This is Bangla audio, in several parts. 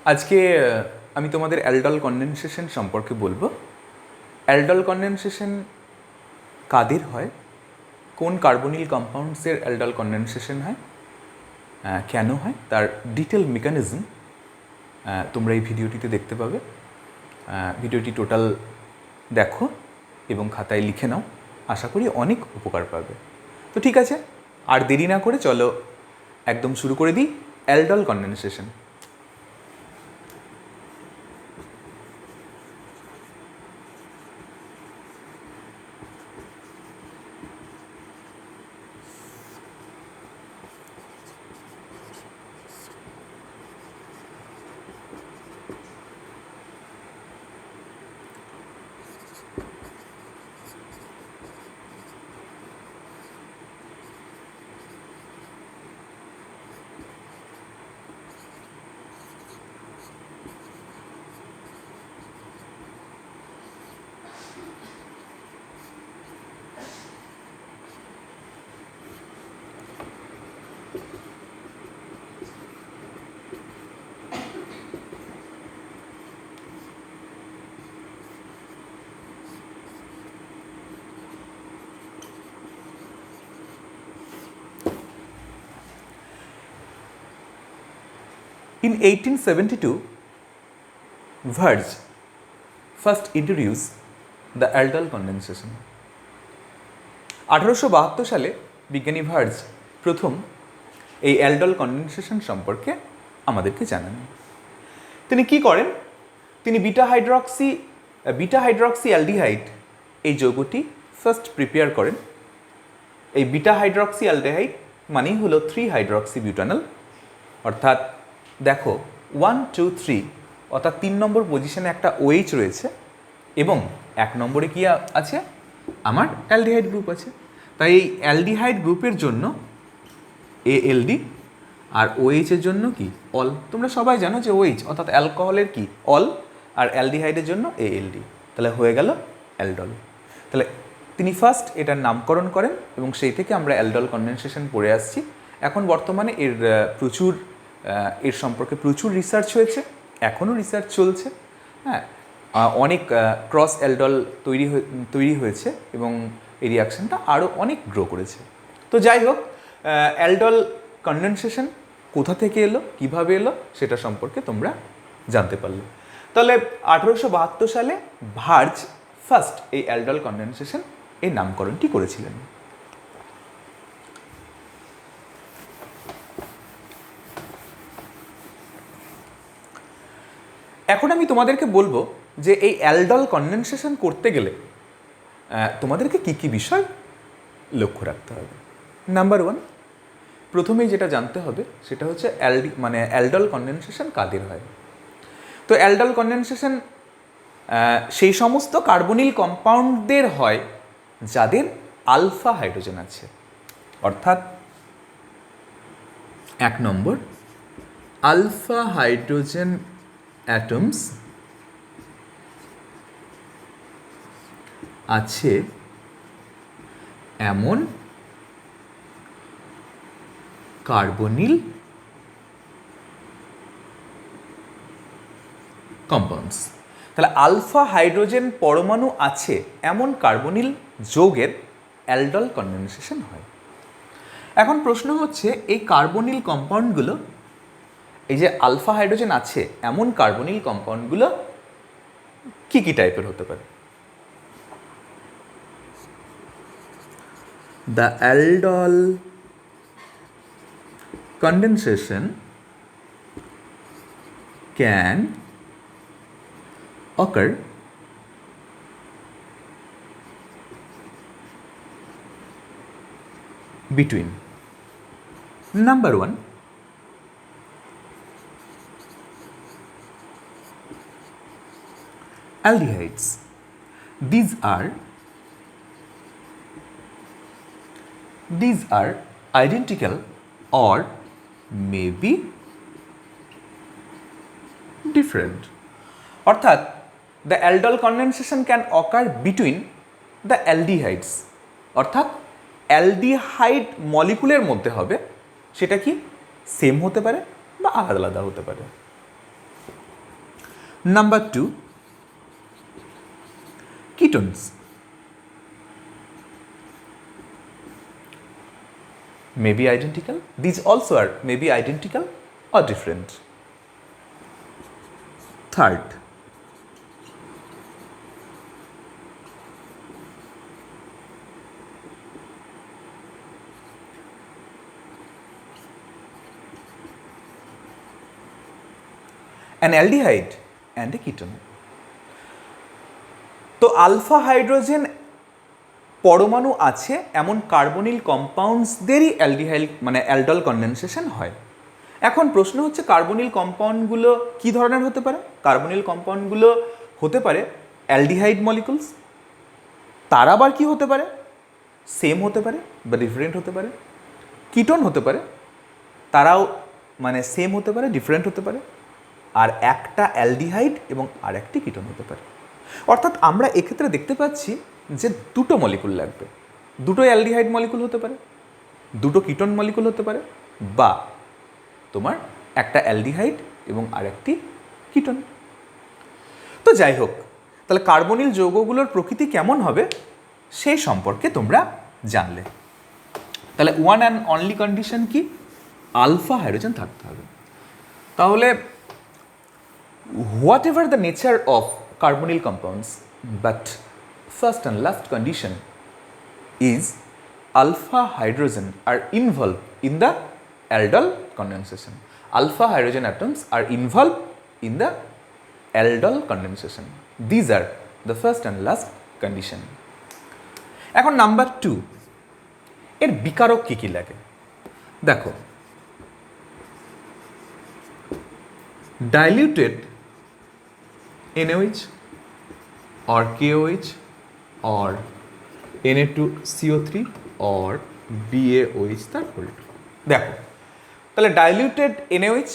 আজকে আমি তোমাদের অ্যালডল কনডেনসেশন সম্পর্কে বলবো। অ্যালডল কনডেনসেশন কাদের হয়, কোন কার্বনিল কম্পাউন্ডসের অ্যালডল কনডেনসেশন হয়, কেন হয়, তার ডিটেল মেকানিজম তোমরা এই ভিডিওটিতে দেখতে পাবে। ভিডিওটি টোটাল দেখো এবং খাতায় লিখে নাও, আশা করি অনেক উপকার পাবে। তো ঠিক আছে, আর দেরি না করে চলো একদম শুরু করে দিই aldol condensation. In 1872, Wurtz first introduced the aldol condensation. 1872 সালে বিজ্ঞানী ভার্জ প্রথম এই অ্যালডল কনডেনসেশন সম্পর্কে আমাদেরকে জানান। তিনি কি করেন? তিনি বিটা হাইড্রক্সি অ্যালডিহাইড এই যৌগটি ফার্স্ট প্রিপেয়ার করেন। এই বিটা হাইড্রক্সি অ্যালডিহাইড মানেই হলো 3 হাইড্রক্সি বিউটানল, অর্থাৎ দেখো 1, 2, 3 অর্থাৎ 3 নম্বর পজিশনে একটা OH রয়েছে এবং 1 নম্বরে কি আছে? আমার অ্যালডিহাইড গ্রুপ আছে। তাই এই অ্যালডিহাইড গ্রুপের জন্য ALD আর OH এর জন্য কি অল। তোমরা সবাই জানো যে OH অর্থাৎ অ্যালকোহলের কি অল, আর অ্যালডিহাইডের জন্য ALD, তাহলে হয়ে গেল অ্যালডল। তাহলে তিনি ফার্স্ট এটার নামকরণ করেন এবং সেই থেকে আমরা অ্যালডল কনডেনসেশন পড়ে আসছি। এখন বর্তমানে এর সম্পর্কে প্রচুর রিসার্চ হয়েছে, এখনও রিসার্চ চলছে। হ্যাঁ, অনেক ক্রস অ্যালডল তৈরি হয়েছে এবং এই রিয়াকশানটা আরও অনেক গ্রো করেছে। তো যাই হোক, অ্যালডল কনডেনসেশন কোথা থেকে এলো, কিভাবে এলো, সেটা সম্পর্কে তোমরা জানতে পারলে। তাহলে 1872 সালে ভার্জ ফার্স্ট এই অ্যালডল কনডেনসেশন এই নামকরণটি করেছিলেন। এখন আমি তোমাদেরকে বলবো যে এই অ্যালডল কনডেনসেশন করতে গেলে তোমাদেরকে কী কী বিষয় লক্ষ্য রাখতে হবে। নাম্বার 1, প্রথমেই যেটা জানতে হবে সেটা হচ্ছে অ্যালডল কনডেনসেশন কাদের হয়। তো অ্যালডল কনডেনসেশন সেই সমস্ত কার্বনিল কম্পাউন্ডদের হয় যাদের আলফা হাইড্রোজেন আছে, অর্থাৎ 1 নম্বর আলফা হাইড্রোজেন অ্যাটমস আছে এমন কার্বনিল কম্পাউন্ডস। তাহলে আলফা হাইড্রোজেন পরমাণু আছে এমন কার্বনিল যৌগের অ্যালডল কনডেনসেশন হয়। এখন প্রশ্ন হচ্ছে এই কার্বনিল কম্পাউন্ডগুলো, এই যে আলফা হাইড্রোজেন আছে এমন কার্বনিল কম্পাউন্ডগুলো কি কি টাইপের হতে পারে? The aldol condensation can occur between number 1, aldehydes. These are identical or may be different. অর্থাৎ the aldol condensation can occur between the aldehydes, অর্থাৎ অ্যালডিহাইড মলিকুলের মধ্যে হবে, সেটা কি সেম হতে পারে বা আলাদা আলাদা হতে পারে। Number 2, ketones. May be identical. These also are may be identical or different. Third, an aldehyde and a ketone. তো আলফা হাইড্রোজেন পরমাণু আছে এমন কার্বনিল কম্পাউন্ডসদেরই অ্যালডিহাইড মানে অ্যালডল কনডেনসেশন হয়। এখন প্রশ্ন হচ্ছে কার্বনিল কম্পাউন্ডগুলো কী ধরনের হতে পারে? কার্বনিল কম্পাউন্ডগুলো হতে পারে অ্যালডিহাইড মলিকুলস, তার আবার কী হতে পারে? সেম হতে পারে বা ডিফারেন্ট হতে পারে। কিটোন হতে পারে, তারাও মানে সেম হতে পারে, ডিফারেন্ট হতে পারে। আর একটা অ্যালডিহাইড এবং আর একটি কিটোন হতে পারে। অর্থাৎ আমরা এক্ষেত্রে দেখতে পাচ্ছি যে দুটো মলিকুল লাগবে, দুটো অ্যালডিহাইড মলিকুল হতে পারে, দুটো কিটোন মলিকুল হতে পারে, বা তোমার একটা অ্যালডিহাইড এবং আরেকটি কিটোন। তো যাই হোক, তাহলে কার্বনিল যৌগগুলোর প্রকৃতি কেমন হবে সেই সম্পর্কে তোমরা জানলে। তাহলে ওয়ান অ্যান্ড অনলি কন্ডিশন কি? আলফা হাইড্রোজেন থাকতে হবে। তাহলে what ever the nature of carbonyl compounds, but first and last condition is alpha hydrogen are involved in the aldol condensation. Alpha hydrogen atoms are involved in the aldol condensation. These are the first and last condition. এখন নাম্বার 2, এর বিকারক কী কী লাগে দেখো। diluted NaOH or KOH or Na2CO3 or BaOH তার উল্টো। দেখো তাহলে ডাইলিউটেড NaOH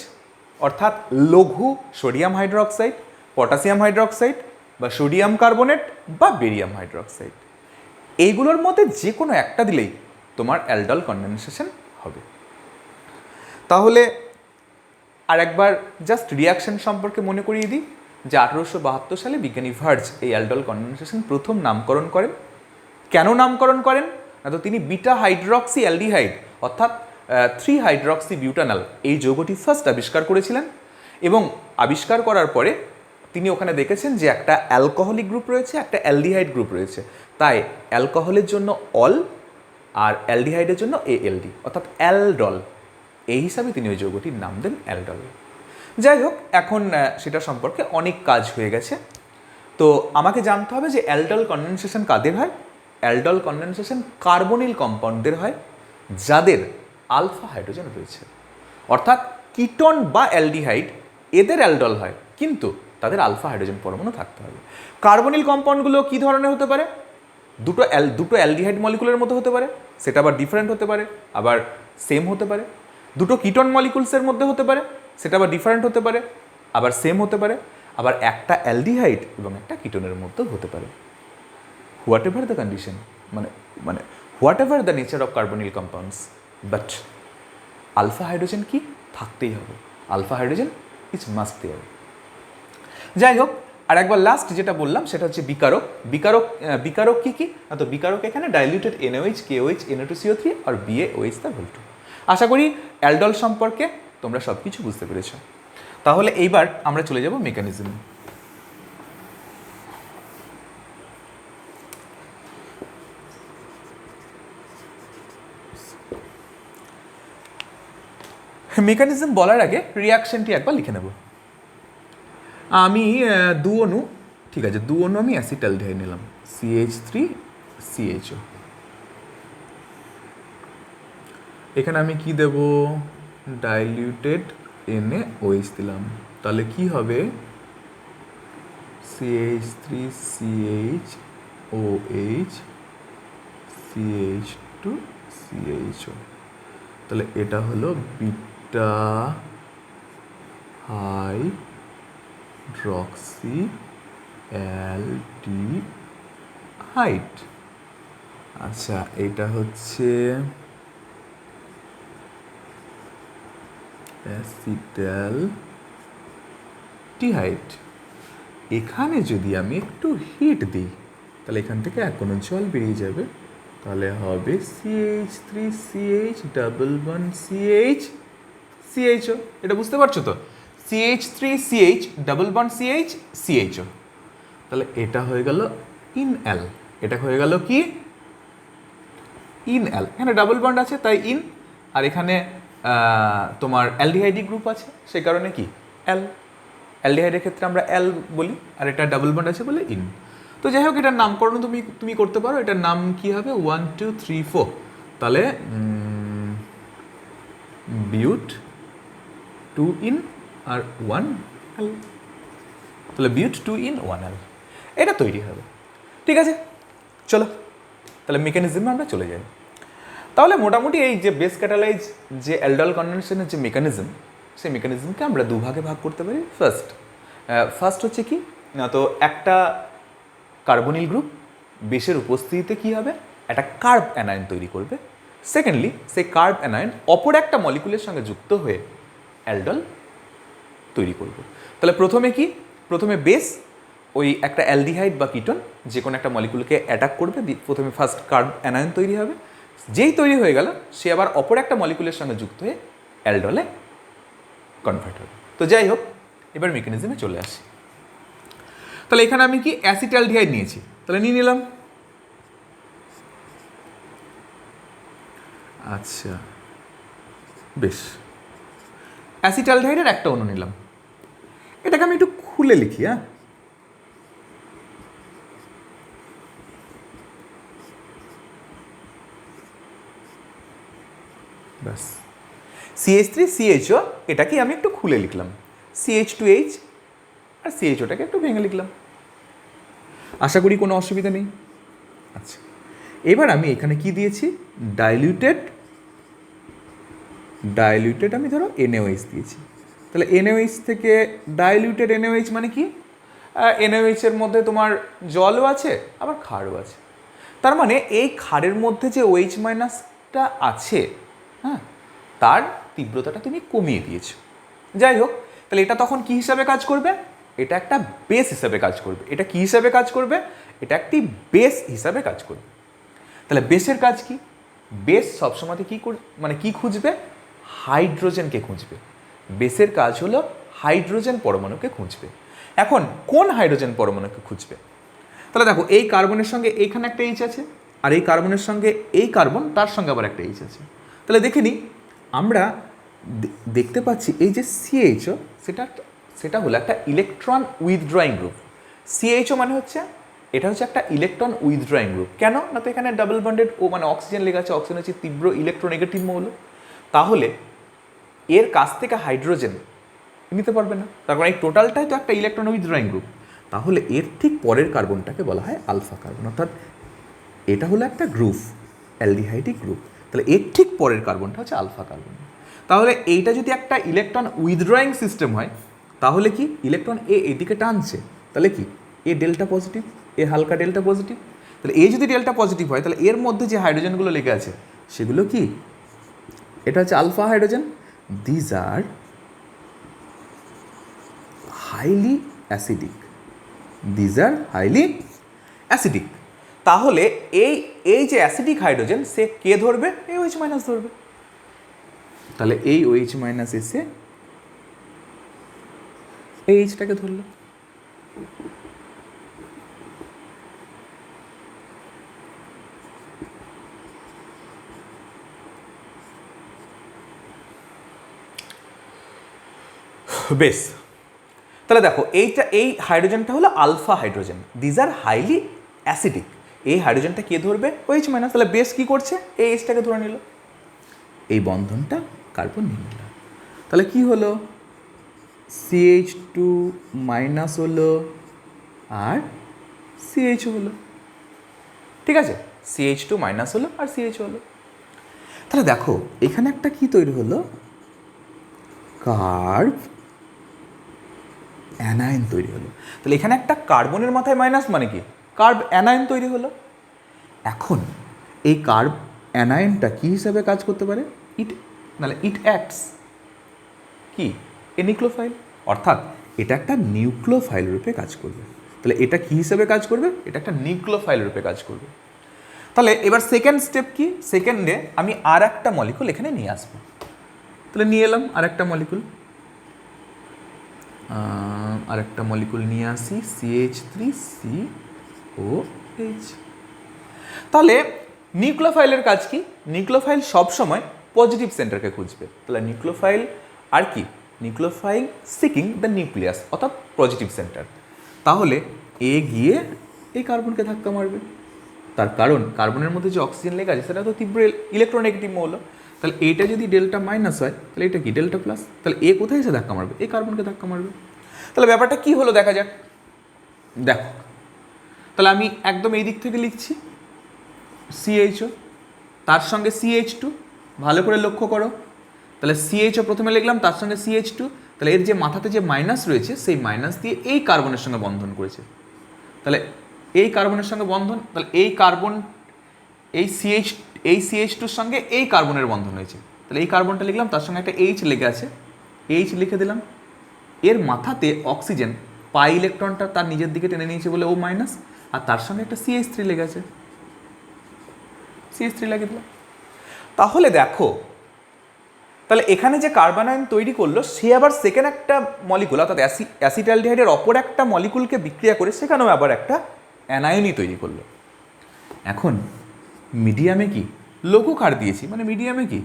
অর্থাৎ লঘু সোডিয়াম হাইড্রোক্সাইড, পটাশিয়াম হাইড্রোক্সাইড বা সোডিয়াম কার্বনেট বা বেরিয়াম হাইড্রোক্সাইড, এইগুলোর মধ্যে যে কোনো একটা দিলেই তোমার অ্যালডল কনডেনসেশন হবে। তাহলে আর একবার জাস্ট রিয়াকশন সম্পর্কে মনে করিয়ে দিই যে 1872 সালে বিজ্ঞানী ভার্জ এই অ্যালডল কনডেনসেশন প্রথম নামকরণ করেন। কেন নামকরণ করেন না, তো তিনি বিটা হাইড্রক্সি অ্যালডিহাইড অর্থাৎ 3 হাইড্রক্সি বিউটানল এই যৌগটি ফার্স্ট আবিষ্কার করেছিলেন। এবং আবিষ্কার করার পরে তিনি ওখানে দেখেছেন যে একটা অ্যালকোহলিক গ্রুপ রয়েছে, একটা অ্যালডিহাইড গ্রুপ রয়েছে, তাই অ্যালকোহলের জন্য অল আর অ্যালডিহাইডের জন্য ALD অর্থাৎ অ্যালডল, এই হিসাবে তিনি ওই যৌগটির নাম দেন অ্যালডল। যাই হোক, এখন সেটা সম্পর্কে অনেক কাজ হয়ে গেছে। তো আমাকে জানতে হবে যে অ্যালডল কনডেনসেশন কাদের হয়? অ্যালডল কনডেনসেশন কার্বনিল কম্পাউন্ডদের হয় যাদের আলফা হাইড্রোজেন রয়েছে। অর্থাৎ কিটোন বা অ্যালডিহাইড এদের অ্যালডল হয়, কিন্তু তাদের আলফা হাইড্রোজেন পরমাণু থাকতে হবে। কার্বনিল কম্পাউন্ডগুলো কী ধরনের হতে পারে? দুটো অ্যালডিহাইড মলিকুলের মতো হতে পারে, সেটা আবার ডিফারেন্ট হতে পারে, আবার সেম হতে পারে। দুটো কিটোন মলিকুলসের মধ্যে হতে পারে, সেটা আবার ডিফারেন্ট হতে পারে, আবার সেম হতে পারে। আবার একটা অ্যালডিহাইড এবং একটা কিটোনের মধ্যেও হতে পারে। হোয়াট এভার দ্য কন্ডিশন মানে whatever the nature of carbonyl compounds, but alpha hydrogen কি থাকতেই হবে, alpha hydrogen is must there. যাই হোক, আর একবার লাস্ট যেটা বললাম সেটা হচ্ছে বিকারক। বিকারক কী কী না, তো বিকারক এখানে ডাইলিউটেড NaOH, KOH, Na2CO3 আর BaOH তার উল্টো। আশা করি অ্যালডল সম্পর্কে তোমরা সব কিছু বুঝতে পেরেছ। তাহলে এইবার আমরা চলে যাব মেকানিজম। মেকানিজম বলার আগে রিয়াকশনটি একবার লিখে নেব। আমি দু অণু আমি অ্যাসিটালডিহাইড নিলাম, CH3CHO। এখানে আমি কি দেব? ডাইলিউটেড NaOH দিলাম। তাহলে কি হবে? CH3CHOH CH2CHO। তাহলে এটা হলো বিটা হাইড্রক্সি অ্যালডিহাইড। আচ্ছা, এটা হচ্ছে অ্যাসিটালডিহাইড। এখানে যদি আমি একটু হিট দিই তাহলে এখান থেকে কোনো জল বেরিয়ে যাবে, তাহলে হবে CH3CH ডাবল বন্ড CHO। এটা বুঝতে পারছো তো? CH3CH double bond CHO। তাহলে এটা হয়ে গেল ইনঅ্যাল, এটা হয়ে গেল কি ইনঅ্যাল। এখানে ডাবল বন্ড আছে তাই ইন, আর এখানে তোমার অ্যালডিহাইডি গ্রুপ আছে সেই কারণে কি অ্যাল। অ্যালডিহাইডের ক্ষেত্রে আমরা অ্যাল বলি, আর এটা ডাবল বন্ড আছে বলে ইন। তো যাই হোক, এটার নামকরণ তুমি করতে পারো। এটার নাম কি হবে 1 2 3 4, তাহলে বিউট 2 ইন আর 1 অ্যাল, তাহলে বিউট 2 ইন 1 অ্যাল এটা তৈরি হবে। ঠিক আছে, চলো তাহলে মেকানিজমে আমরা চলে যাই। তাহলে মোটামুটি এই যে বেস ক্যাটালাইজ যে অ্যালডল কনডেনসেশনের যে মেকানিজম, সেই মেকানিজমকে আমরা দুভাগে ভাগ করতে পারি। ফার্স্ট হচ্ছে কি না, তো একটা কার্বনিল গ্রুপ বেসের উপস্থিতিতে কি হবে, একটা কার্ব অ্যানায়ন তৈরি করবে। সেকেন্ডলি, সেই কার্ব অ্যানায়ন অপর একটা মলিকুলের সঙ্গে যুক্ত হয়ে অ্যালডল তৈরি করবে। তাহলে প্রথমে বেস ওই একটা অ্যালডিহাইড বা কিটোন যে কোনো একটা মলিকুলকে অ্যাটাক করবে, প্রথমে ফার্স্ট কার্ব অ্যানায়ন তৈরি হবে। যেই তৈরি হয়ে গেল, সে আবার অপর একটা মলিকুলের সঙ্গে যুক্ত হয়ে অ্যালডলে কনভার্ট হবে। তো যাই হোক, এবার মেকানিজমে চলে আসি। তাহলে এখানে আমি কি অ্যাসিটালডিহাইড নিয়েছি, তাহলে নিয়ে নিলাম। আচ্ছা বেশ, অ্যাসিটালডিহাইডের একটা অণু নিলাম। এটাকে আমি একটু খুলে লিখি। ব্যাস, CH3CHO এটাকে আমি একটু খুলে লিখলাম, CH2H আর CHOটাকে একটু ভেঙে লিখলাম। আশা করি কোনো অসুবিধা নেই। আচ্ছা, এবার আমি এখানে কি দিয়েছি, ডাইলিউটেড আমি ধরো NaOH দিয়েছি। তাহলে NaOH থেকে ডাইলিউটেড NaOH মানে কি, NaOH এর মধ্যে তোমার জলও আছে আবার ক্ষারও আছে। তার মানে এই ক্ষারের মধ্যে যে OH মাইনাসটা আছে, হ্যাঁ, তার তীব্রতাটা তুমি কমিয়ে দিয়েছো। যাই হোক, তাহলে এটা তখন কি হিসাবে কাজ করবে, এটা একটা বেস হিসাবে কাজ করবে। এটা কি হিসাবে কাজ করবে, এটা একটি বেস হিসাবে কাজ করবে। তাহলে বেসের কাজ কি, বেস সবসময় কি খুঁজবে, হাইড্রোজেনকে খুঁজবে। বেসের কাজ হলো হাইড্রোজেন পরমাণুকে খুঁজবে। এখন কোন হাইড্রোজেন পরমাণুকে খুঁজবে, তাহলে দেখো এই কার্বনের সঙ্গে এইখানে একটা H আছে, আর এই কার্বনের সঙ্গে এই কার্বন, তার সঙ্গে আবার একটা H আছে। তাহলে দেখে নিই, আমরা দেখতে পাচ্ছি এই যে CHO সেটা হলো একটা ইলেকট্রন উইথড্রয়িং গ্রুপ। CHO মানে হচ্ছে এটা হচ্ছে একটা ইলেকট্রন উইথড্রয়িং গ্রুপ। কেন না, তো এখানে ডাবল বন্ডেড মানে অক্সিজেন লেগে আছে, অক্সিজেন হচ্ছে তীব্র ইলেকট্রোনেগেটিভ মৌল। তাহলে এর কাছ থেকে হাইড্রোজেন নিতে পারবে না, তার কারণ এই টোটালটাই তো একটা ইলেকট্রন উইথড্রয়িং গ্রুপ। তাহলে এর ঠিক পরের কার্বনটাকে বলা হয় আলফা কার্বন, অর্থাৎ এটা হলো একটা গ্রুপ, অ্যালডিহাইডিক গ্রুপ। তাহলে এর ঠিক পরের কার্বনটা হচ্ছে আলফা কার্বন। তাহলে এইটা যদি একটা ইলেকট্রন উইথড্রয়িং সিস্টেম হয়, তাহলে কি ইলেকট্রন এদিকে টানছে, তাহলে কি ডেল্টা পজিটিভ, হালকা ডেল্টা পজিটিভ। তাহলে যদি ডেল্টা পজিটিভ হয়, তাহলে এর মধ্যে যে হাইড্রোজেনগুলো লেগে আছে সেগুলো কি, এটা হচ্ছে alpha hydrogen. These are highly acidic. তাহলে এই যে অ্যাসিডিক হাইড্রোজেন, সে কে ধরবে, OH মাইনাস ধরবে। তাহলে এই OH মাইনাস এসে এই Hটাকে ধরলো। বেশ, তাহলে দেখো এই হাইড্রোজেনটা হলো alpha hydrogen, these are highly acidic. এই হাইড্রোজেনটা কে ধরবে, OH মাইনাস। তাহলে বেশ কি করছে, এই Hটাকে ধরে নিল, এই বন্ধনটা কার্বন নিয়ে নিল। তাহলে কি হলো, CH2 মাইনাস হলো আর CH হলো। ঠিক আছে, CH2 মাইনাস হলো আর CH হলো। তাহলে দেখো এখানে একটা কি তৈরি হলো, কার্ব অ্যানায়ন তৈরি হলো। তাহলে এখানে একটা কার্বনের মাথায় মাইনাস মানে কি, কার্ব অ্যানায়ন তৈরি হলো। এখন এই কার্ব অ্যানায়নটা কি হিসাবে কাজ করতে পারে, ইট অ্যাক্টস কি, এ নিউক্লিওফাইল। অর্থাৎ এটা একটা নিউক্লিওফাইল রূপে কাজ করবে। তাহলে এটা কী হিসেবে কাজ করবে? এটা একটা নিউক্লিওফাইল রূপে কাজ করবে। তাহলে এবার সেকেন্ড স্টেপ কি? সেকেন্ডে আমি আর একটা মলিকুল এখানে নিয়ে আসবো। তাহলে নিয়ে এলাম আর একটা মলিকুল নিয়ে আসি CH3COH। তাহলে নিউক্লিওফাইলের কাজ কি? নিউক্লিওফাইল সবসময় পজিটিভ সেন্টারকে খুঁজবে। তাহলে নিউক্লিওফাইল আর কি? নিউক্লিওফাইল সিকিং দ্য নিউক্লিয়াস, অর্থাৎ পজিটিভ সেন্টার। তাহলে এ গিয়ে এই কার্বনকে ধাক্কা মারবে, তার কারণ কার্বনের মধ্যে যে অক্সিজেন লেগে আছে সেটা তো তীব্র ইলেকট্রোনেগেটিভ মৌল। তাহলে এইটা যদি ডেল্টা মাইনাস হয় তাহলে এটা কি ডেল্টা প্লাস। তাহলে এ কোথায় এসে ধাক্কা মারবে? এই কার্বনকে ধাক্কা মারবে। তাহলে ব্যাপারটা কি হলো দেখা যাক। দেখো, তাহলে আমি একদম এই দিক থেকে লিখছি CHO, তার সঙ্গে CH2, ভালো করে লক্ষ্য করো। তাহলে CHO প্রথমে লিখলাম, তার সঙ্গে CH2, তাহলে এর যে মাথাতে যে মাইনাস রয়েছে সেই মাইনাস দিয়ে এই কার্বনের সঙ্গে বন্ধন করেছে। তাহলে এই কার্বনের সঙ্গে বন্ধন, তাহলে এই কার্বন এই CH2-র সঙ্গে এই কার্বনের বন্ধন হয়েছে। তাহলে এই কার্বনটা লিখলাম, তার সঙ্গে একটা H লেগে আছে, H লিখে দিলাম। এর মাথাতে অক্সিজেন পাই ইলেকট্রনটা তার নিজের দিকে টেনে নিয়েছে বলে ও মাইনাস, আর তার সঙ্গে একটা CH3 লেগে আছে, CH3 লাগিয়ে দিলাম। তাহলে দেখো, তাহলে এখানে যে কার্বন আয়ন তৈরি করলো সে আবার সেকেন্ড একটা মলিকুল অর্থাৎ অ্যাসিটালডিহাইডের অপর একটা মলিকুলকে বিক্রিয়া করে সেখানেও আবার একটা অ্যানায়নই তৈরি করলো। এখন মিডিয়ামে কি লঘু ক্ষার দিয়েছি, মানে মিডিয়ামে কি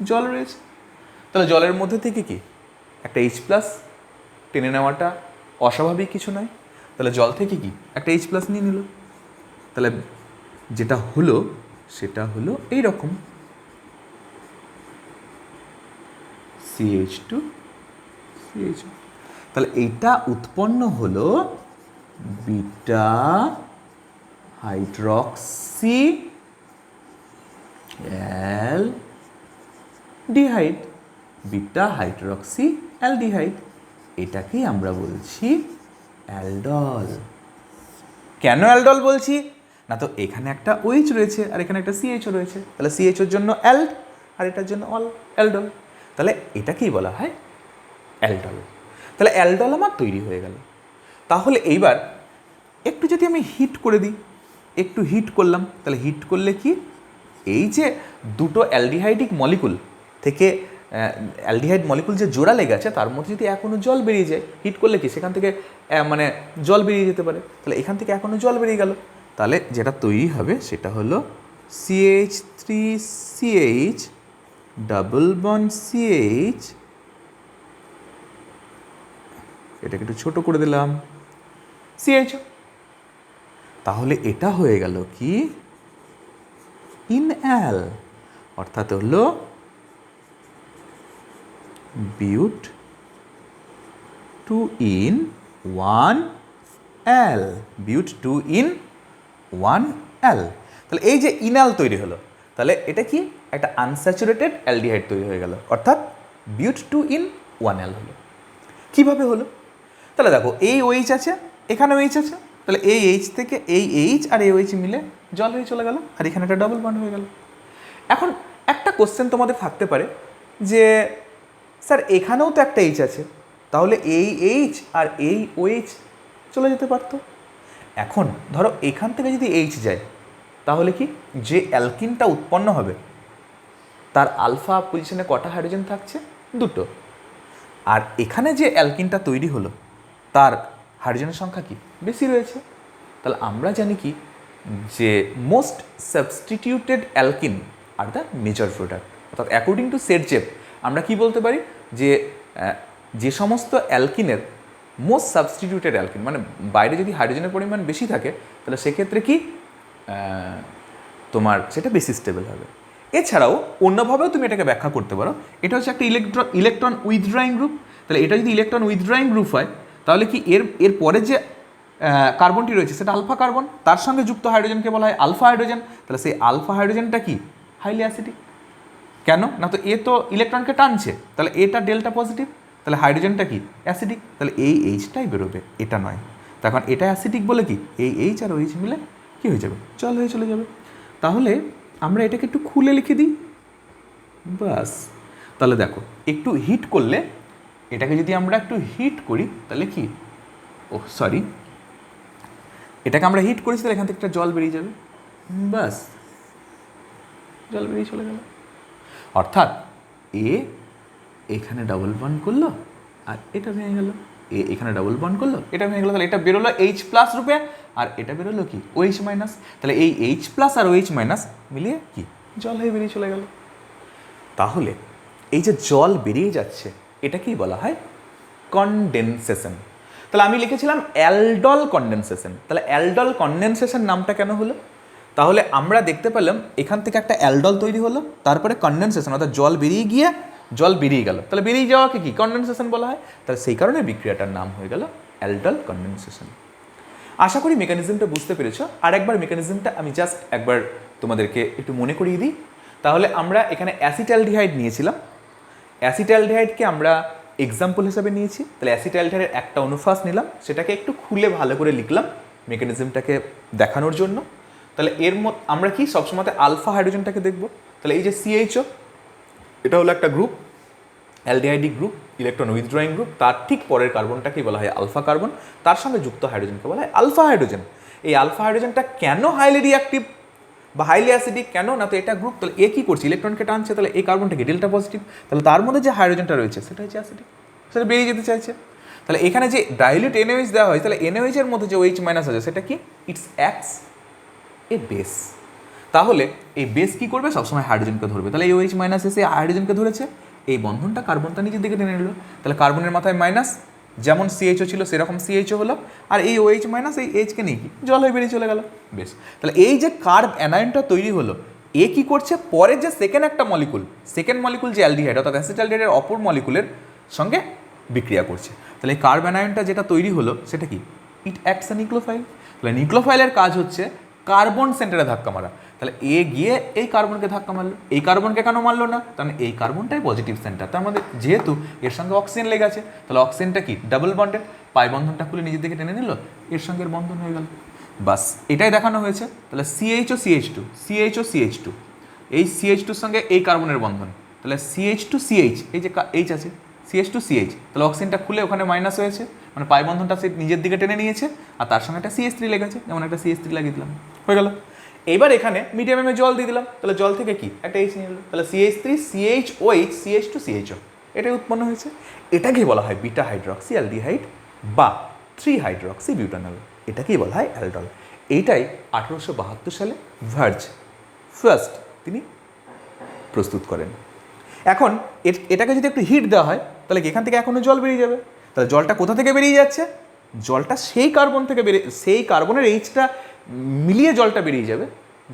জল রয়েছে। তাহলে জলের মধ্যে থেকে কি একটা H প্লাস টেনে নেওয়াটা অস্বাভাবিক কিছু নয়। তাহলে জল থেকে কি একটা H প্লাস নিয়ে নিল। তাহলে যেটা হলো সেটা হলো এই রকম CH2 CH। তাহলে এইটা উৎপন্ন হলো beta hydroxy aldehyde, beta hydroxy aldehyde. এটাকেই আমরা বলছি অ্যালডল। কেন অ্যালডল বলছি না? তো এখানে একটা OH রয়েছে আর এখানে একটা CHO রয়েছে। তাহলে CHOর জন্য অ্যাল্ড আর এটার জন্য অ্যালডল। তাহলে এটাকেই বলা হয় অ্যালডল। তাহলে অ্যালডল আমার তৈরি হয়ে গেল। তাহলে এইবার একটু যদি আমি হিট করে দিই, একটু হিট করলাম, তাহলে হিট করলে কি এই যে দুটো অ্যালডিহাইডিক মলিকুল থেকে অ্যালডিহাইড মলিকুল যে জোড়া লেগে আছে তার মধ্যে যদি এখনও জল বেরিয়ে যায়, হিট করলে কি সেখান থেকে মানে জল বেরিয়ে যেতে পারে। তাহলে এখান থেকে এখনও জল বেরিয়ে গেল। তাহলে যেটা তৈরি হবে সেটা হলো CH3CH ডাবল বন্ড CH, এটাকে একটু ছোট করে দিলাম, CHO। তাহলে এটা হয়ে গেল কি ইনঅ্যাল, অর্থাৎ হলো বিউট 2 in 1 অ্যাল, বিউট 2 in 1 অ্যাল। তাহলে এই যে ইনঅ্যাল তৈরি হলো, তাহলে এটা কি একটা আনস্যাচুরেটেড অ্যালডিহাইড তৈরি হয়ে গেল, অর্থাৎ বিউট 2 in 1 অ্যাল হলো। কীভাবে হলো? তাহলে দেখো এই OH আছে, এখানে OH আছে, তাহলে এই H থেকে এই H আর এই OH মিলে জল হয়ে চলে গেল, আর এখানে একটা ডবল বন্ড হয়ে গেল। এখন একটা কোশ্চেন তোমাদের থাকতে পারে যে স্যার এখানেও তো একটা H আছে, তাহলে এই H আর এই OH চলে যেতে পারতো। এখন ধরো এখান থেকে যদি H যায় তাহলে কি যে অ্যালকিনটা উৎপন্ন হবে তার আলফা পজিশনে কটা হাইড্রোজেন থাকছে? দুটো। আর এখানে যে অ্যালকিনটা তৈরি হলো তার হাইড্রোজেনের সংখ্যা কি বেশি রয়েছে। তাহলে আমরা জানি কি যে most substituted alkyne are the major product, অর্থাৎ অ্যাকর্ডিং টু সেটজেপ আমরা কি বলতে পারি যে সমস্ত অ্যালকিনের মোস্ট সাবস্টিটিউটেড অ্যালকিন, মানে বাইরে যদি হাইড্রোজেনের পরিমাণ বেশি থাকে তাহলে সেক্ষেত্রে কি তোমার সেটা বেশি স্টেবল হবে। এছাড়াও অন্যভাবেও তুমি এটাকে ব্যাখ্যা করতে পারো, এটা হচ্ছে একটা ইলেকট্রন উইথড্রয়িং গ্রুপ। তাহলে এটা যদি ইলেকট্রন উইথড্রয়িং গ্রুপ হয় তাহলে কি এর পরে যে কার্বনটি রয়েছে সেটা আলফা কার্বন, তার সঙ্গে যুক্ত হাইড্রোজেনকে বলা হয় আলফা হাইড্রোজেন। তাহলে সেই আলফা হাইড্রোজেনটা কি হাইলি অ্যাসিডিক। কেন না? তো এ তো ইলেকট্রনকে টানছে, তাহলে এটা ডেল্টা পজিটিভ, তাহলে হাইড্রোজেনটা কি অ্যাসিডিক, তাহলে এই Hটাই বেরোবে, এটা নয়। তখন এটা অ্যাসিডিক বলে কি এই H আর OH মিলে কী হয়ে যাবে জল হয়ে চলে যাবে। তাহলে আমরা এটাকে একটু খুলে লিখে দিই, বাস। তাহলে দেখো একটু হিট করলে এটাকে যদি আমরা একটু হিট করি তাহলে কি, ও সরি, এটাকে আমরা হিট করেছি তাহলে এখান থেকে একটা জল বেরিয়ে যাবে, বাস জল বেরিয়ে চলে গেল। অর্থাৎ এ এখানে ডাবল বন্ড করলো আর এটা ভেঙে গেল, এ এখানে ডাবল বন্ড করলো, এটা ভেঙে গেলো, তাহলে এটা বেরোলো H+ রূপে আর এটা বেরোলো কি OH-, তাহলে এই H+ আর OH- মিলিয়ে কি জল হয়ে বেরিয়ে চলে গেল। তাহলে এই যে জল বেরিয়ে যাচ্ছে এটাকেই বলা হয় কনডেনসেশন। তাহলে আমি লিখেছিলাম অ্যালডল কনডেনসেশন, তাহলে অ্যালডল কনডেনসেশন নামটা কেন হলো? তাহলে আমরা দেখতে পেলাম এখান থেকে একটা অ্যালডল তৈরি হলো, তারপরে কনডেনসেশন অর্থাৎ জল বেরিয়ে গিয়ে জল বেরিয়ে গেল, তাহলে বেরিয়ে যাওয়াকে কি কনডেনসেশন বলা হয়। তাহলে সেই কারণে বিক্রিয়াটার নাম হয়ে গেল অ্যালডল কনডেনসেশন। আশা করি মেকানিজমটা বুঝতে পেরেছো। আর একবার মেকানিজমটা আমি জাস্ট একবার তোমাদেরকে একটু মনে করিয়ে দিই। তাহলে আমরা এখানে অ্যাসিটালডিহাইড নিয়েছিলাম, অ্যাসিটালডিহাইডকে আমরা এক্সাম্পল হিসাবে নিয়েছি, তাহলে অ্যাসিটালডিহাইডের একটা অনুফাস নিলাম, সেটাকে একটু খুলে ভালো করে লিখলাম মেকানিজমটাকে দেখানোর জন্য। তাহলে এর আমরা কি সবসময় আলফা হাইড্রোজেনটাকে দেখব। তাহলে এই যে CHO, এটা হলো একটা group, aldehydic group, electron withdrawing group, তার ঠিক পরের কার্বনটাকেই বলা হয় আলফা কার্বন, তার সঙ্গে যুক্ত হাইড্রোজেনকে বলা হয় আলফা হাইড্রোজেন। এই আলফা হাইড্রোজেনটা কেন হাইলি রিঅ্যাক্টিভ বা হাইলি অ্যাসিডিক কেন না, তো এটা গ্রুপ, তাহলে এ কী করছে ইলেকট্রনকে টানছে, তাহলে এই কার্বনটাকে ডেল্টা পজিটিভ, তাহলে তার মধ্যে যে হাইড্রোজেনটা রয়েছে সেটা হচ্ছে অ্যাসিডিক, সেটা বেরিয়ে যেতে চাইছে। তাহলে এখানে যে ডাইলিউট NaOH দেওয়া হয়, তাহলে NaOH এর মধ্যে যে OH- আছে সেটা কি, ইটস অ্যাক্টস এ বেস। তাহলে এই বেস কি করবে, সবসময় হাইড্রোজেনকে ধরবে। তাহলে এই OH- এসে হাইড্রোজেনকে ধরেছে, এই বন্ধনটা কার্বনটা নিজের দিকে টেনে নিল, তাহলে কার্বনের মাথায় মাইনাস, যেমন CHO ছিল সেরকম CHO হলো, আর এই OH- এই Hকে নিয়ে কি জল হয়ে বেরিয়ে চলে গেল। বেশ, তাহলে এই যে কার্ব অ্যানায়নটা তৈরি হলো, এ কি করছে, পরে যে সেকেন্ড মলিকুল যে অ্যালডিহাইড অর্থাৎ অ্যাসিটালডিহাইডের অপর মলিকুলের সঙ্গে বিক্রিয়া করছে। তাহলে এই কার্ব অ্যানায়নটা যেটা তৈরি হলো সেটা কি, ইট অ্যাক্টস এ নিউক্লিওফাইল। তাহলে নিউক্লিওফাইলের কাজ হচ্ছে কার্বন সেন্টারে ধাক্কা মারা, তাহলে এ গিয়ে এই কার্বনকে ধাক্কা মারলো, এই কার্বনকে কেন মারলো না, কারণ এই কার্বনটাই পজিটিভ সেন্টার, তার মধ্যে যেহেতু এর সঙ্গে অক্সিজেন লেগে আছে, তাহলে অক্সিজেনটা কি ডাবল বন্ডেড, পাই বন্ধনটা খুলে নিজের দিকে টেনে নিল, এর সঙ্গে এর বন্ধন হয়ে গেল, বাস এটাই দেখানো হয়েছে। তাহলে CHO CH2 এই CH2 সঙ্গে এই কার্বনের বন্ধন, তাহলে CH2CH, এই যে H আছে CH2CH, তাহলে অক্সিজেনটা খুলে ওখানে মাইনাস হয়েছে, মানে পাই বন্ধনটা সে নিজের দিকে টেনে নিয়েছে, আর তার সঙ্গে একটা CH3 লেগেছে, যেমন একটা CH3 লাগিয়ে দিলাম, হয়ে গেল। এইবার এখানে মিডিয়ামে জল দিয়ে দিলাম, তাহলে জল থেকে কি একটা H নিয়ে এলো, তাহলে CH3 CHOH CH2 CHO, এটাই উৎপন্ন হয়েছে। এটাকেই বলা হয় বিটা হাইড্রক্সি অ্যালডিহাইড বা 3 হাইড্রক্সি বিউটানল, এটাকেই বলা হয় অ্যালডল। এইটাই 1872 সালে ভার্জ ফার্স্ট তিনি প্রস্তুত করেন। এখন এটাকে যদি একটু হিট দেওয়া হয় তাহলে এখান থেকে এখনও জল বেরিয়ে যাবে, তাহলে জলটা কোথা থেকে বেরিয়ে যাচ্ছে, জলটা সেই কার্বন থেকে সেই কার্বনের Hটা মিলিয়ে জলটা বেরিয়ে যাবে,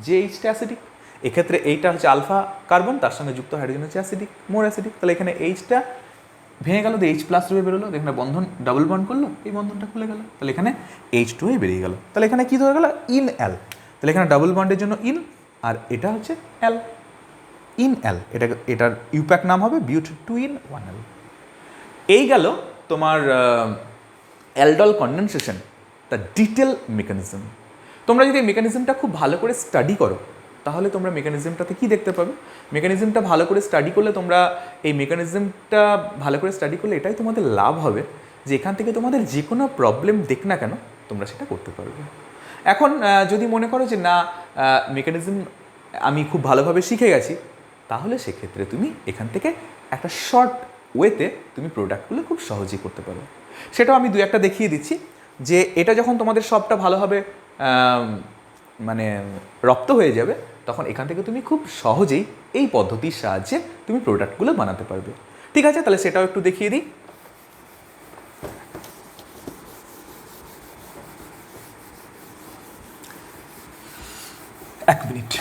যে Hটা অ্যাসিডিক। এক্ষেত্রে এইটা হচ্ছে আলফা কার্বন, তার সঙ্গে যুক্ত হাইড্রোজেন হচ্ছে অ্যাসিডিক, মোর অ্যাসিডিক, তাহলে এখানে Hটা ভেঙে গেল, H+ রূপে বেরোলো, এখানে বন্ধন ডাবল বন্ড করলো, এই বন্ধনটা খুলে গেল, তাহলে এখানে H2 হয়ে বেরিয়ে গেল। তাহলে এখানে কী ধরে গেল, ইন অ্যাল, তাহলে এখানে ডাবল বন্ডের জন্য ইন, আর এটা হচ্ছে অ্যাল, ইন অ্যাল, এটার ইউপ্যাক নাম হবে but2in1L। এই গেল তোমার aldol condensation, the detail mechanism. তোমরা যদি মেকানিজমটা খুব ভালো করে স্টাডি করো তাহলে তোমরা মেকানিজমটাতে কী দেখতে পাবে, মেকানিজমটা ভালো করে স্টাডি করলে তোমরা এই মেকানিজমটা ভালো করে স্টাডি করলে এটাই তোমাদের লাভ হবে যে এখান থেকে তোমাদের যে কোনো প্রবলেম দেখ না কেন তোমরা সেটা করতে পারবে। এখন যদি মনে করো যে না মেকানিজম আমি খুব ভালোভাবে শিখে গেছি, তাহলে সেক্ষেত্রে তুমি এখান থেকে একটা শর্ট ওয়েতে তুমি প্রোডাক্টগুলো খুব সহজেই করতে পারো। সেটাও আমি দু একটা দেখিয়ে দিচ্ছি যে এটা যখন তোমাদের সবটা ভালোভাবে মানে রপ্ত হয়ে যাবে তখন এখান থেকে তুমি খুব সহজেই এই পদ্ধতির সাহায্যে তুমি প্রোডাক্টগুলো বানাতে পারবে। ঠিক আছে, তাহলে সেটাও একটু দেখিয়ে দিই। এক মিনিট।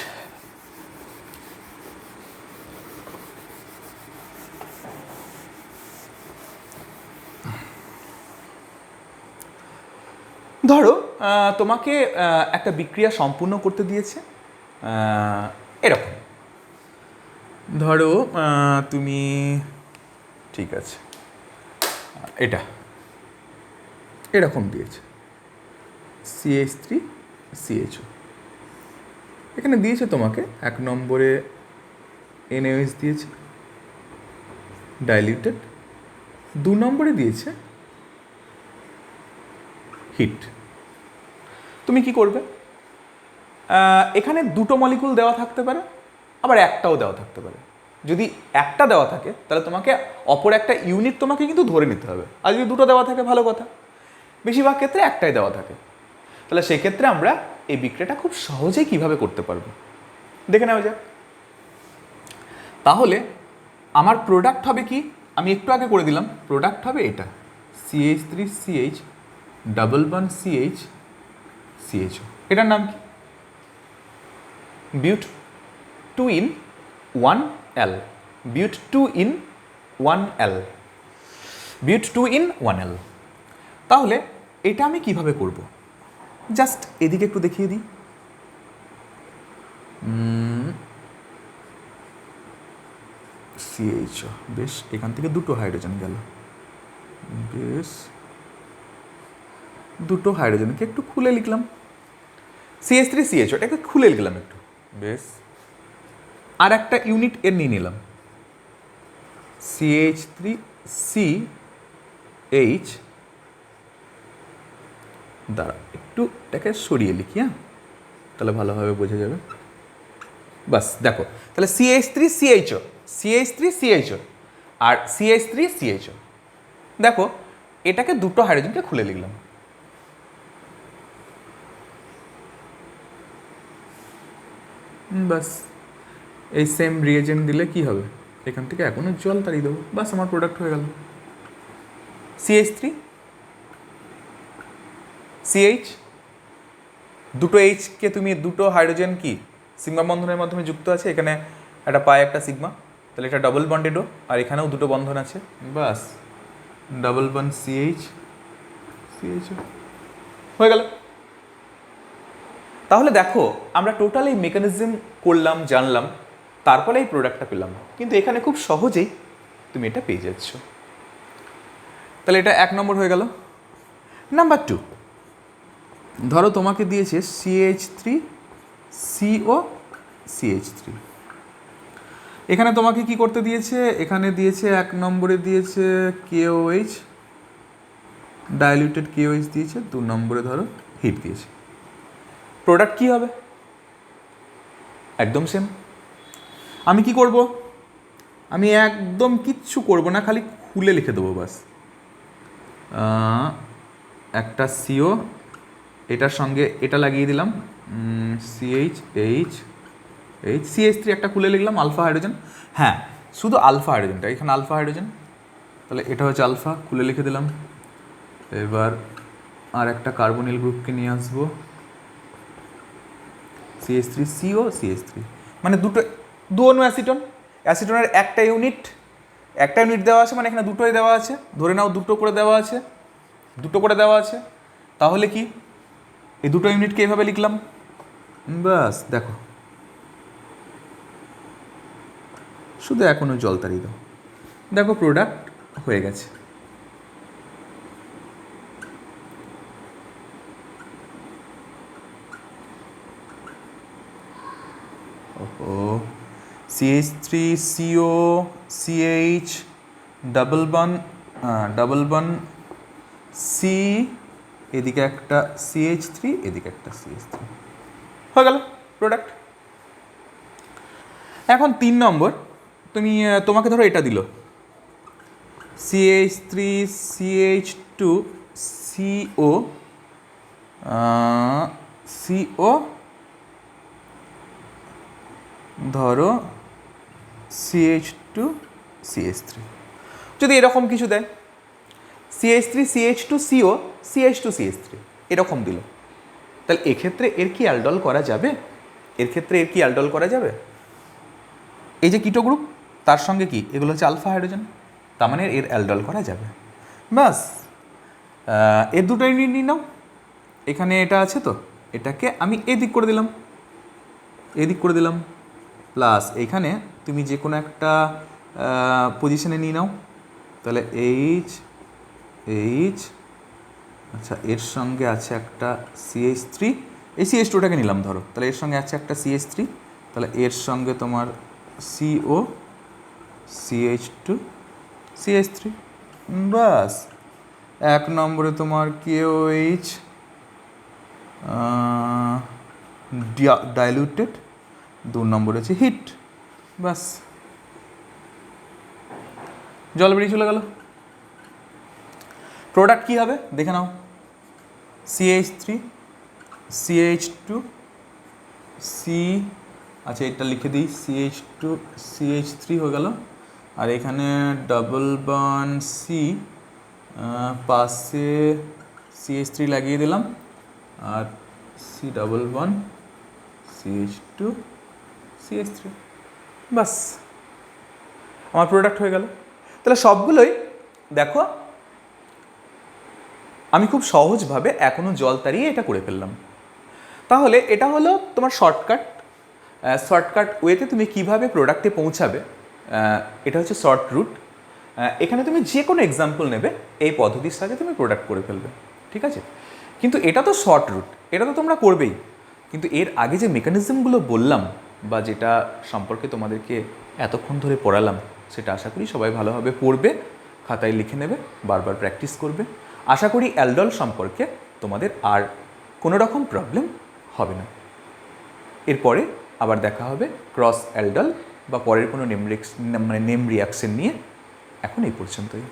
ধরো তোমাকে একটা বিক্রিয়া সম্পূর্ণ করতে দিয়েছে, এরকম ধরো তুমি, ঠিক আছে এটা এরকম দিয়েছে CH3CHO, এখানে দিয়েছে তোমাকে 1 নম্বরে NaOH দিয়েছে ডাইলিউটেড, 2 নম্বরে দিয়েছে হিট। তুমি কি করবে? এখানে দুটো মলিকুল দেওয়া থাকতে পারে, আবার একটাও দেওয়া থাকতে পারে। যদি একটা দেওয়া থাকে তাহলে তোমাকে অপর একটা ইউনিট তোমাকে কিন্তু ধরে নিতে হবে, আর যদি দুটো দেওয়া থাকে ভালো কথা, বেশিরভাগ ক্ষেত্রে একটাই দেওয়া থাকে। তাহলে সেক্ষেত্রে আমরা এই বিক্রিয়াটা খুব সহজেই কিভাবে করতে পারবো দেখে নেওয়া যাক। তাহলে আমার প্রোডাক্ট হবে কি, আমি একটু আগে করে দিলাম, প্রোডাক্ট হবে এটা CH3CH double bond CH CHO। এটার নাম কি? বিউট 2 in 1L, বিউট 2 in 1L, বিউট 2 in 1L। তাহলে এটা আমি কিভাবে করব? জাস্ট এদিকে একটু দেখিয়ে দিই। CHO, বেশ, এখান থেকে দুটো হাইড্রোজেন গেল, বেশ, দুটো হাইড্রোজেনকে একটু খুলে লিখলাম, CH3CHO এটাকে খুলে লিখলাম একটু, বেশ। আর একটা ইউনিট এর নিয়ে নিলাম, CH3CH, দাঁড়া একটু এটাকে সরিয়ে লিখি, হ্যাঁ, তাহলে ভালোভাবে বোঝা যাবে। বাস দেখো, তাহলে CH3CHO, CH3CHO আর CH3CHO, দেখো এটাকে দুটো হাইড্রোজেনকে খুলে লিখলাম। বাস, এই সেম রিয়েজেন্ট দিলে কি হবে, এখান থেকে এখনো জল তাড়িয়ে দেবো, বাস আমার প্রোডাক্ট হয়ে গেল। CH3CH, দুটো এইচকে তুমি দুটো হাইড্রোজেন কি সিগমা বন্ধনের মাধ্যমে যুক্ত আছে, এখানে একটা পায় একটা সিগমা, তাহলে এটা ডবল বন্ডেডও, আর এখানেও দুটো বন্ধন আছে, বাস ডাবল বন্ড CH হয়ে গেল। তাহলে দেখো আমরা টোটাল এই মেকানিজম করলাম, জানলাম, তারপরে এই প্রোডাক্টটা পেলাম, কিন্তু এখানে খুব সহজেই তুমি এটা পেয়ে যাচ্ছ। তাহলে এটা 1 নম্বর হয়ে গেল। নাম্বার 2, ধরো তোমাকে দিয়েছে CH3CO CH3, এখানে তোমাকে কি করতে দিয়েছে, এখানে দিয়েছে 1 নম্বরে দিয়েছে KOH, ডাইলিউটেড KOH দিয়েছে, 2 নম্বরে ধরো হিট দিয়েছে। প্রোডাক্ট কি হবে? একদম সেম। আমি কি করব? আমি একদম কিচ্ছু করব না, খালি খুলে লিখে দেবো বাস। একটা CO, এটার সঙ্গে এটা লাগিয়ে দিলাম, CH3 একটা খুলে লিখলাম, আলফা হাইড্রোজেন, হ্যাঁ শুধু আলফা হাইড্রোজেনটা, এখানে আলফা হাইড্রোজেন, তাহলে এটা হচ্ছে আলফা, খুলে লিখে দিলাম। এবার আর একটা কার্বনিল গ্রুপকে নিয়ে আসবো, CH3CO CH3, মানে দু অণু অ্যাসিটন, অ্যাসিটনের একটা ইউনিট দেওয়া আছে, মানে এখানে দুটোই দেওয়া আছে, ধরে নাও দুটো করে দেওয়া আছে, তাহলে কি এই দুটো ইউনিটকে এইভাবে লিখলাম, বাস দেখো, শুধু এখনো জল তাড়িয়ে দাও, দেখো প্রোডাক্ট হয়ে গেছে। CH3CO CH double bond C, এদিকে একটা CH3, এদিকে একটা CH3, হয়ে গেল প্রোডাক্ট। এখন 3 নম্বর, তোমাকে ধরো এটা দিল CH3CH2CO ধরো CH2CH3, যদি এরকম কিছু দেয় CH3CH2CO CH2CH3 এরকম দিল, তাহলে এক্ষেত্রে এর কি অ্যালডল করা যাবে? এই যে কিটো গ্রুপ, তার সঙ্গে কি এগুলো হচ্ছে আলফা হাইড্রোজেন, তার মানে এর অ্যালডল করা যাবে। বাস, এর দুটো ইউনিট নিয়ে নাও, এখানে এটা আছে, তো এটাকে আমি এদিক করে দিলাম, প্লাস এইখানে তুমি যে কোনো একটা পজিশনে নিয়ে নাও, তাহলে এইচ, আচ্ছা এর সঙ্গে আছে একটা CH3, এই CH2টাকে নিলাম ধরো, তাহলে এর সঙ্গে আছে একটা CH3, তাহলে এর সঙ্গে তোমার CO CH2 CH3, ব্যাস 1 নম্বরে তোমার KOH ডাইলুটেড, 2 নম্বরে হচ্ছে হিট। ব্যাস জল বেরিয়ে চলে গেল। প্রোডাক্ট কী হবে দেখে নাও, CH3 CH2 আচ্ছা এটা লিখে দিই, CH2 CH3 হয়ে গেল, আর এখানে ডাবল বন্ড C, পাশে CH3 লাগিয়ে দিলাম, আর C double bond CH2 CH3। বাস আমার প্রোডাক্ট হয়ে গেল। তাহলে সবগুলোই দেখো আমি খুব সহজভাবে এখনও জল তাড়িয়ে এটা করে ফেললাম। তাহলে এটা হলো তোমার শর্টকাট ওয়েতে তুমি কিভাবে প্রোডাক্টে পৌঁছাবে, এটা হচ্ছে শর্ট রুট। এখানে তুমি যে কোনো এক্সাম্পল নেবে, এই পদ্ধতির সাথে তুমি প্রোডাক্ট করে ফেলবে, ঠিক আছে। কিন্তু এটা তো শর্ট রুট, এটা তো তোমরা করবেই, কিন্তু এর আগে যে মেকানিজমগুলো বললাম বা যেটা সম্পর্কে তোমাদেরকে এতক্ষণ ধরে পড়ালাম, সেটা আশা করি সবাই ভালোভাবে পড়বে, খাতায় লিখে নেবে, বারবার প্র্যাকটিস করবে। আশা করি অ্যালডল সম্পর্কে তোমাদের আর কোনো রকম প্রবলেম হবে না। এরপরে আবার দেখা হবে ক্রস অ্যালডল বা পরের কোনো নেম রিয়াকশন নিয়ে। এখন এই পর্যন্তই।